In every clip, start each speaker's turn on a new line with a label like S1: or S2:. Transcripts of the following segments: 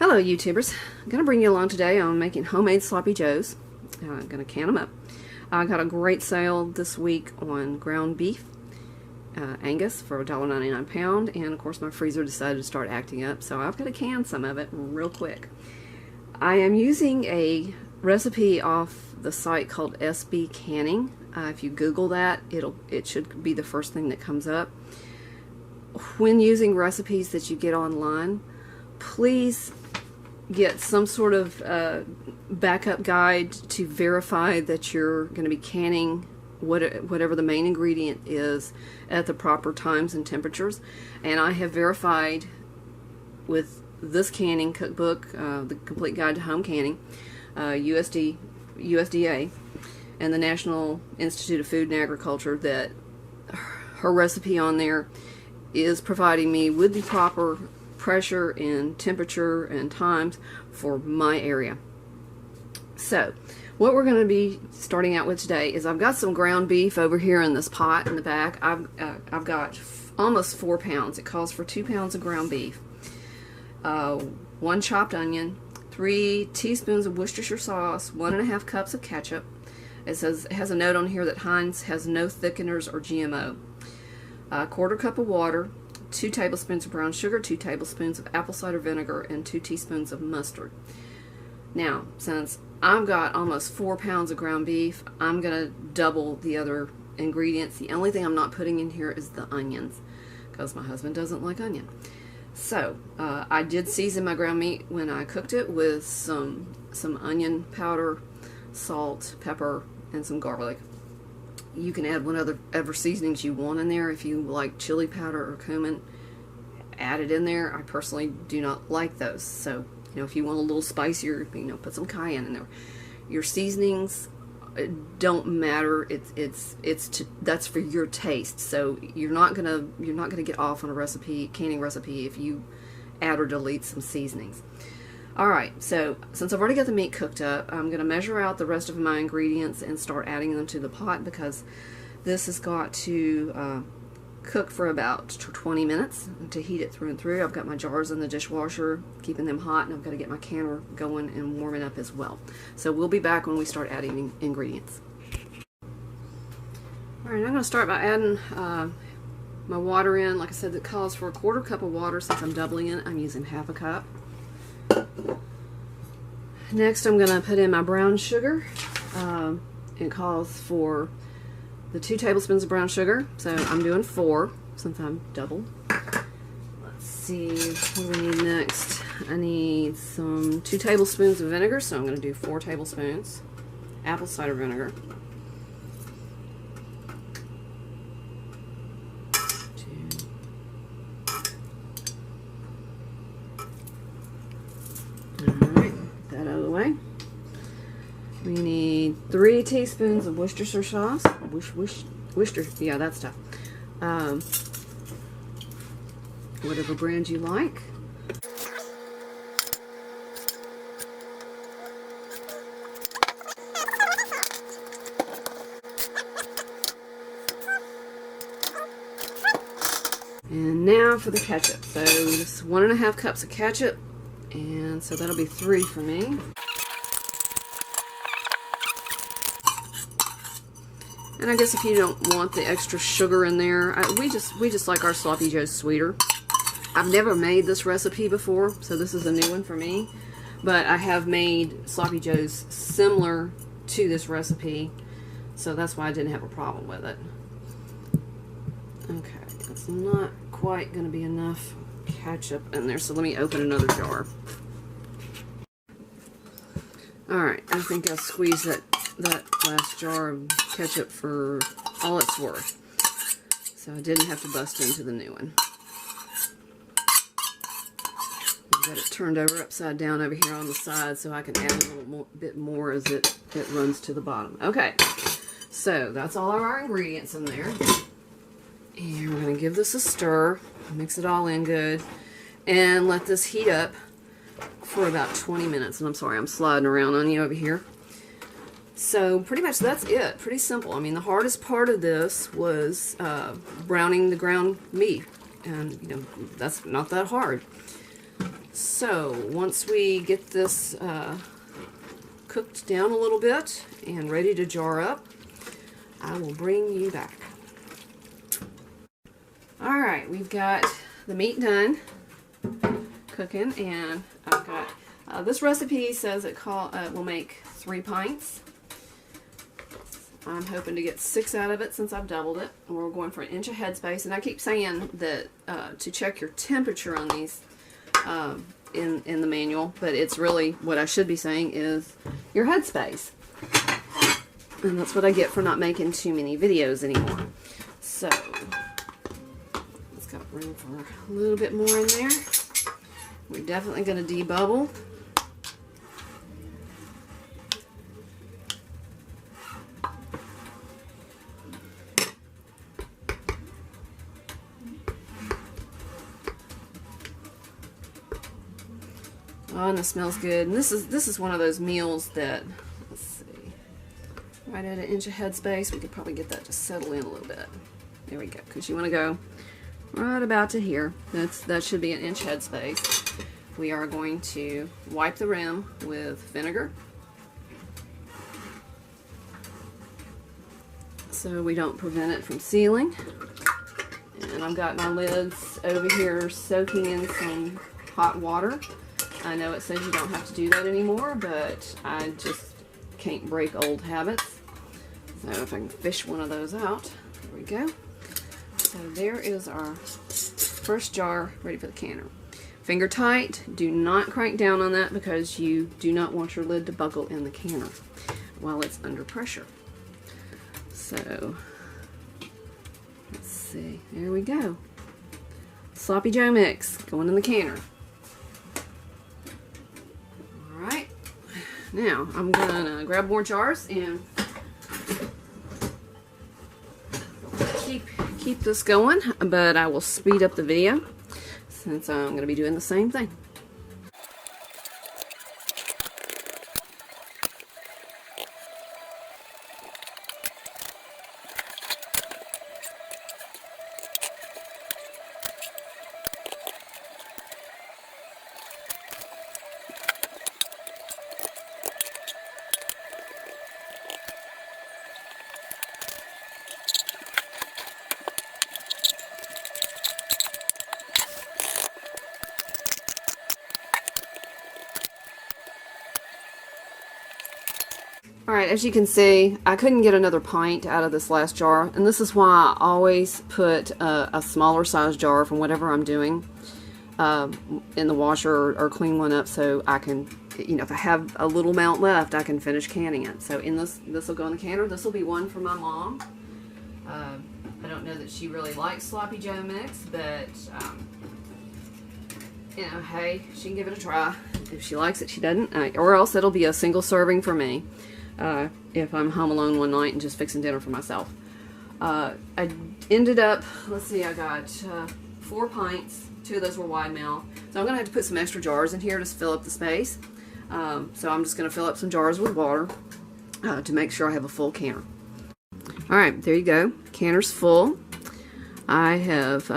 S1: Hello YouTubers, I'm going to bring you along today on making homemade sloppy joes. I'm going to can them up. I got a great sale this week on ground beef, Angus, for $1.99 a pound, and of course my freezer decided to start acting up, so I've got to can some of it real quick. I am using a recipe off the site called SB Canning. If you Google that, it should be the first thing that comes up. When using recipes that you get online, please get some sort of backup guide to verify that you're going to be canning whatever the main ingredient is at the proper times and temperatures. And I have verified with this canning cookbook, the Complete Guide to Home Canning, USDA, and the National Institute of Food and Agriculture, that her recipe on there is providing me with the proper pressure and temperature and times for my area. So what we're going to be starting out with today is I've got some ground beef over here in this pot in the back. I've got almost 4 pounds. It calls for 2 pounds of ground beef, 1 chopped onion, 3 teaspoons of Worcestershire sauce, 1.5 cups of ketchup. It has a note on here that Heinz has no thickeners or GMO. 1/4 cup of water, 2 tablespoons of brown sugar, 2 tablespoons of apple cider vinegar, and 2 teaspoons of mustard. Now, since I've got almost 4 pounds of ground beef, I'm going to double the other ingredients. The only thing I'm not putting in here is the onions, because my husband doesn't like onion. So, I did season my ground meat when I cooked it with some onion powder, salt, pepper, and some garlic. You can add whatever seasonings you want in there. If you like chili powder or cumin, add it in there. I personally do not like those. So, if you want a little spicier, put some cayenne in there. Your seasonings don't matter. That's for your taste. So you're not gonna get off on a canning recipe if you add or delete some seasonings. Alright, so since I've already got the meat cooked up, I'm going to measure out the rest of my ingredients and start adding them to the pot, because this has got to cook for about 20 minutes to heat it through and through. I've got my jars in the dishwasher, keeping them hot, and I've got to get my canner going and warming up as well. So we'll be back when we start adding ingredients. Alright, I'm going to start by adding my water in. Like I said, it calls for 1/4 cup of water. Since I'm doubling it, I'm using 1/2 cup. Next, I'm going to put in my brown sugar. It calls for the 2 tablespoons of brown sugar, so I'm doing 4 since I'm doubled. Let's see, what do we need next? I need 2 tablespoons of vinegar, so I'm going to do 4 tablespoons. Apple cider vinegar. We need 3 teaspoons of Worcestershire sauce. Worcester, yeah, that stuff. Whatever brand you like. And now for the ketchup. So just 1.5 cups of ketchup, and so that'll be 3 for me. And I guess if you don't want the extra sugar in there, we just like our sloppy joes sweeter. I've never made this recipe before, so this is a new one for me. But I have made sloppy joes similar to this recipe, so that's why I didn't have a problem with it. Okay, that's not quite going to be enough ketchup in there, so let me open another jar. Alright, I think I'll squeeze that last jar of ketchup for all it's worth, so I didn't have to bust into the new one. I've got it turned over upside down over here on the side, so I can add a little bit more as it runs to the bottom. Okay, so that's all of our ingredients in there, and we're going to give this a stir, mix it all in good, and let this heat up for about 20 minutes. And I'm sorry, I'm sliding around on you over here. So pretty much that's it. Pretty simple. I mean, the hardest part of this was browning the ground meat, and that's not that hard. So once we get this cooked down a little bit and ready to jar up, I will bring you back. Alright, we've got the meat done cooking, and I've got this recipe says it will make 3 pints. I'm hoping to get 6 out of it since I've doubled it. And we're going for 1 inch of headspace, and I keep saying that to check your temperature on these in the manual, but it's really what I should be saying is your headspace. And that's what I get for not making too many videos anymore. So it's got room for a little bit more in there. We're definitely going to debubble. Oh, and it smells good. And this is one of those meals that, let's see, right at 1 inch of headspace. We could probably get that to settle in a little bit. There we go. Because you want to go right about to here. That should be 1 inch headspace. We are going to wipe the rim with vinegar, so we don't prevent it from sealing. And I've got my lids over here soaking in some hot water. I know it says you don't have to do that anymore, but I just can't break old habits. So if I can fish one of those out, there we go. So there is our first jar ready for the canner. Finger tight, do not crank down on that because you do not want your lid to buckle in the canner while it's under pressure. So let's see, there we go. Sloppy Joe mix going in the canner. Alright, now I'm gonna grab more jars and keep this going, but I will speed up the video since I'm going to be doing the same thing. Alright, as you can see, I couldn't get another pint out of this last jar, and this is why I always put a smaller size jar from whatever I'm doing in the washer or clean one up so I can, you know, if I have a little amount left, I can finish canning it. So in this will go in the canner. This will be one for my mom. I don't know that she really likes Sloppy Joe mix, but you know, hey, she can give it a try. If she likes it, she doesn't. Or else it'll be a single serving for me. If I'm home alone one night and just fixing dinner for myself. I ended up, let's see, I got 4 pints. 2 of those were wide mouth. So I'm going to have to put some extra jars in here to fill up the space. So I'm just going to fill up some jars with water to make sure I have a full canner. Alright, there you go. Canner's full. I have,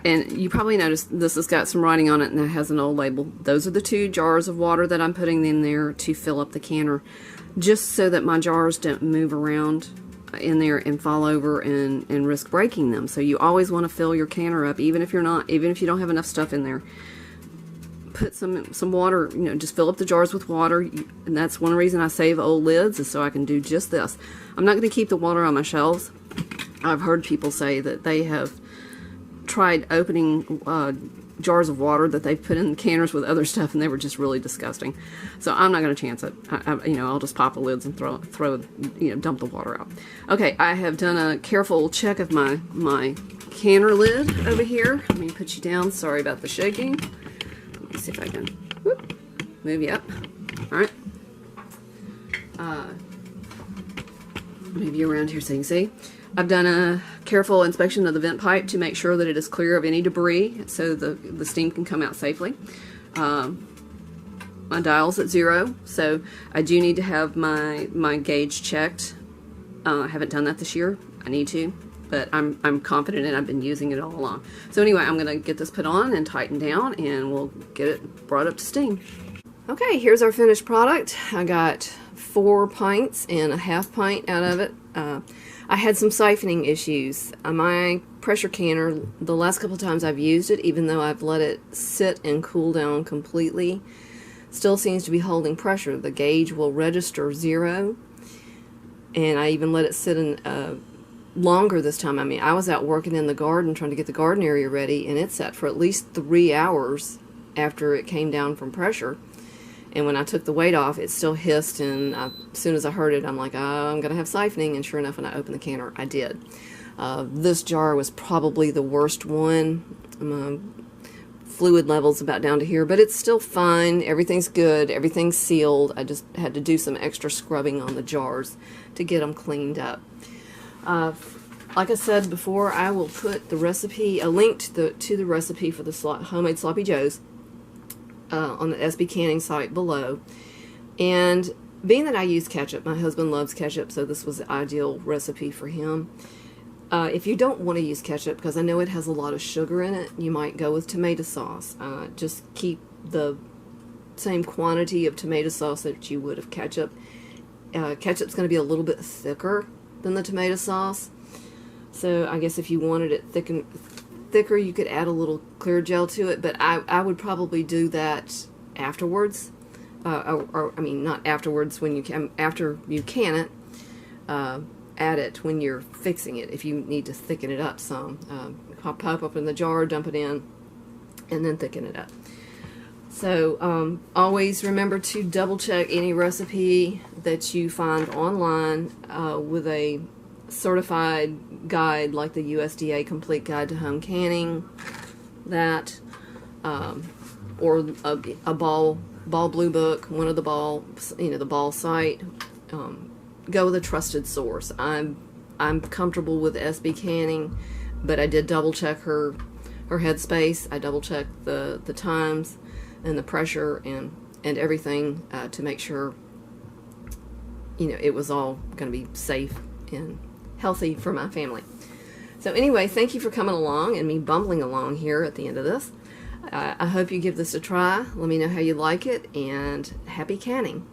S1: and you probably noticed this has got some writing on it and it has an old label. Those are the 2 jars of water that I'm putting in there to fill up the canner, just so that my jars don't move around in there and fall over and risk breaking them. So you always want to fill your canner up, even if you don't have enough stuff in there. Put some water, you know, just fill up the jars with water, and that's one reason I save old lids, is so I can do just this. I'm not going to keep the water on my shelves. I've heard people say that they have tried opening jars of water that they've put in canners with other stuff, and they were just really disgusting. So I'm not going to chance it. You know, I'll just pop the lids and dump the water out. Okay, I have done a careful check of my canner lid over here. Let me put you down. Sorry about the shaking. Let me see if I can move you up. All right. Move you around here so you can see. I've done a careful inspection of the vent pipe to make sure that it is clear of any debris so the steam can come out safely. My dial's at 0, so I do need to have my gauge checked. I haven't done that this year. I need to. but I'm confident and I've been using it all along. So anyway, I'm going to get this put on and tighten down, and we'll get it brought up to steam. Okay, here's our finished product. I got 4 pints and a half pint out of it. I had some siphoning issues. My pressure canner, the last couple of times I've used it, even though I've let it sit and cool down completely, still seems to be holding pressure. The gauge will register 0, and I even let it sit in longer this time. I mean, I was out working in the garden trying to get the garden area ready, and it sat for at least 3 hours after it came down from pressure. And when I took the weight off, it still hissed, and as soon as I heard it, I'm like, oh, I'm going to have siphoning, and sure enough, when I opened the canner, I did. This jar was probably the worst one. Fluid levels about down to here, but it's still fine. Everything's good. Everything's sealed. I just had to do some extra scrubbing on the jars to get them cleaned up. Like I said before, I will put the recipe, a link to the recipe for the homemade Sloppy Joes on the SB Canning site below. And being that I use ketchup, my husband loves ketchup, so this was the ideal recipe for him. If you don't want to use ketchup, because I know it has a lot of sugar in it, you might go with tomato sauce. Just keep the same quantity of tomato sauce that you would of ketchup. Ketchup's going to be a little bit thicker than the tomato sauce, so I guess if you wanted it thicker, you could add a little clear gel to it, but I would probably do that afterwards. Or I mean, not afterwards, when you can, after you can it. Add it when you're fixing it if you need to thicken it up some. Pop up in the jar, dump it in, and then thicken it up. So always remember to double check any recipe that you find online with a certified guide like the USDA Complete Guide to Home Canning, that or a Ball Blue Book, one of the Ball, the Ball site. Go with a trusted source. I'm comfortable with SB Canning, but I did double check her headspace. I double checked the times and the pressure and everything to make sure it was all going to be safe and healthy for my family. So anyway, thank you for coming along and me bumbling along here at the end of this. I hope you give this a try. Let me know how you like it, and happy canning.